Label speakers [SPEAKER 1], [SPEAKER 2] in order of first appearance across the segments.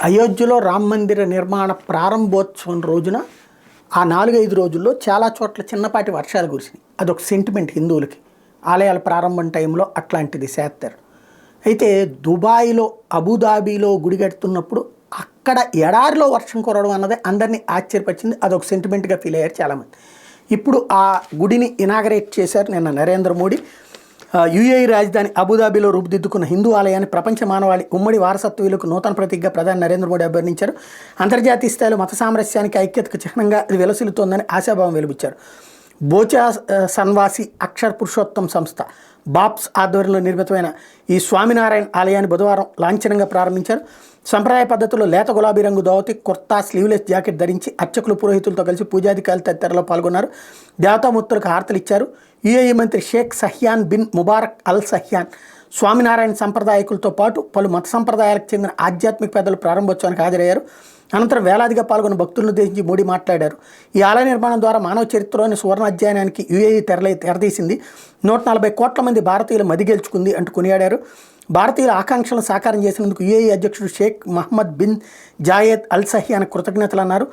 [SPEAKER 1] అయోధ్యలో రామ మందిర నిర్మాణ ప్రారంభోత్సవం రోజున ఆ 4-5 రోజుల్లో చాలా చోట్ల చిన్నపాటి వర్షాలు కురిసినాయి. అదొక సెంటిమెంట్ హిందువులకి. ఆలయాల ప్రారంభం టైంలో అట్లాంటిది చేస్తారు. అయితే దుబాయ్లో అబుదాబీలో గుడి కడుతున్నప్పుడు అక్కడ ఎడారిలో వర్షం కురవడం అన్నది అందరినీ ఆశ్చర్యపరిచింది. అదొక సెంటిమెంట్గా ఫీల్ అయ్యారు చాలామంది. ఇప్పుడు ఆ గుడిని ఇనాగరేట్ చేశారు నిన్న నరేంద్ర మోడీ. యుఏఈ రాజధాని అబుదాబీలో రూపుదిద్దుకున్న హిందూ ఆలయాన్ని ప్రపంచ మానవాళి ఉమ్మడి వారసత్వ విలువకు నూతన ప్రతీకగా ప్రధాని నరేంద్ర మోడీ అభివర్ణించారు. అంతర్జాతీయ స్థాయిలో మత సామరస్యానికి ఐక్యతకు చిహ్నంగా అది వెలసిల్లుతోందని ఆశాభావం వెలిబుచ్చారు. బోచా సన్వాసి అక్షర్ పురుషోత్తం సంస్థ బాప్స్ ఆధ్వర్యంలో నిర్మితమైన ఈ స్వామినారాయణ ఆలయాన్ని బుధవారం లాంఛనంగా ప్రారంభించారు. సంప్రదాయ పద్ధతిలో లేత గులాబీ రంగు ధోవతి, కుర్తా, స్లీవ్లెస్ జాకెట్ ధరించి అర్చకులు పురోహితులతో కలిసి పూజాధికారులు తదితరులో పాల్గొన్నారు. దేవతామూర్తులకు హారతలు ఇచ్చారు. యుఏఈ మంత్రి షేక్ సహ్యాన్ బిన్ ముబారక్ అల్ సహ్యాన్ స్వామినారాయణ సంప్రదాయకులతో పాటు పలు మత సంప్రదాయాలకు చెందిన ఆధ్యాత్మిక పెద్దలు ప్రారంభోత్సవానికి హాజరయ్యారు. అనంతరం వేలాదిగా పాల్గొన్న భక్తులను ఉద్దేశించి మోడీ మాట్లాడారు. ఈ ఆలయ నిర్మాణం ద్వారా మానవ చరిత్రలోని సువర్ణ అధ్యాయానికి యుఏఈ తెరదీసింది. 140 కోట్ల మంది భారతీయుల మది గెలుచుకుంది అంటూ కొనియాడారు. భారతీయుల ఆకాంక్షలను సాకారం చేసినందుకు యుఏఈ అధ్యక్షుడు Sheikh Mohamed bin Zayed Al Nahyan కృతజ్ఞతలు అన్నారు.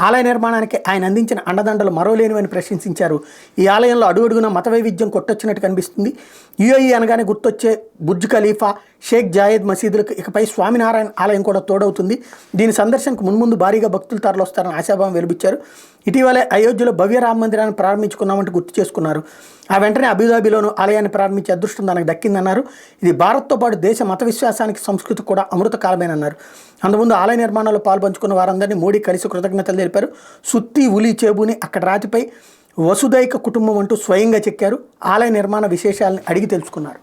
[SPEAKER 1] ఆలయ నిర్మాణానికి ఆయన అందించిన అండదండలు మరోలేనివని ప్రశంసించారు. ఈ ఆలయంలో అడుగడుగున మత వైవిధ్యం కొట్టొచ్చినట్టు కనిపిస్తుంది. యుఏఈ అనగానే గుర్తొచ్చే బుర్జ్ ఖలీఫా, షేక్ జాయేద్ మసీదులకు ఇకపై స్వామినారాయణ ఆలయం కూడా తోడవుతుంది. దీని సందర్శనకు మున్ముందు భారీగా భక్తులు తరలివస్తారని ఆశాభావం వెలిబుచ్చారు. ఇటీవలే అయోధ్యలో భవ్య రామ మందిరాన్ని ప్రారంభించుకున్నామంటూ గుర్తు చేసుకున్నారు. ఆ వెంటనే అబుదాబీలోనూ ఆలయాన్ని ప్రారంభించే అదృష్టం తనకు దక్కిందన్నారు. ఇది భారత్తో పాటు దేశ మత విశ్వాసానికి సంస్కృతి కూడా అమృత కాలమేనన్నారు. అందుముందు ఆలయ నిర్మాణంలో పాల్పంచుకున్న వారందరినీ మోడీ కలిసి కృతజ్ఞతలు తెలిపారు. సుత్తి ఉలి చేబుని అక్కడ రాతిపై వసుదైక కుటుంబం అంటూ స్వయంగా చెక్కారు. ఆలయ నిర్మాణ విశేషాలను అడిగి తెలుసుకున్నారు.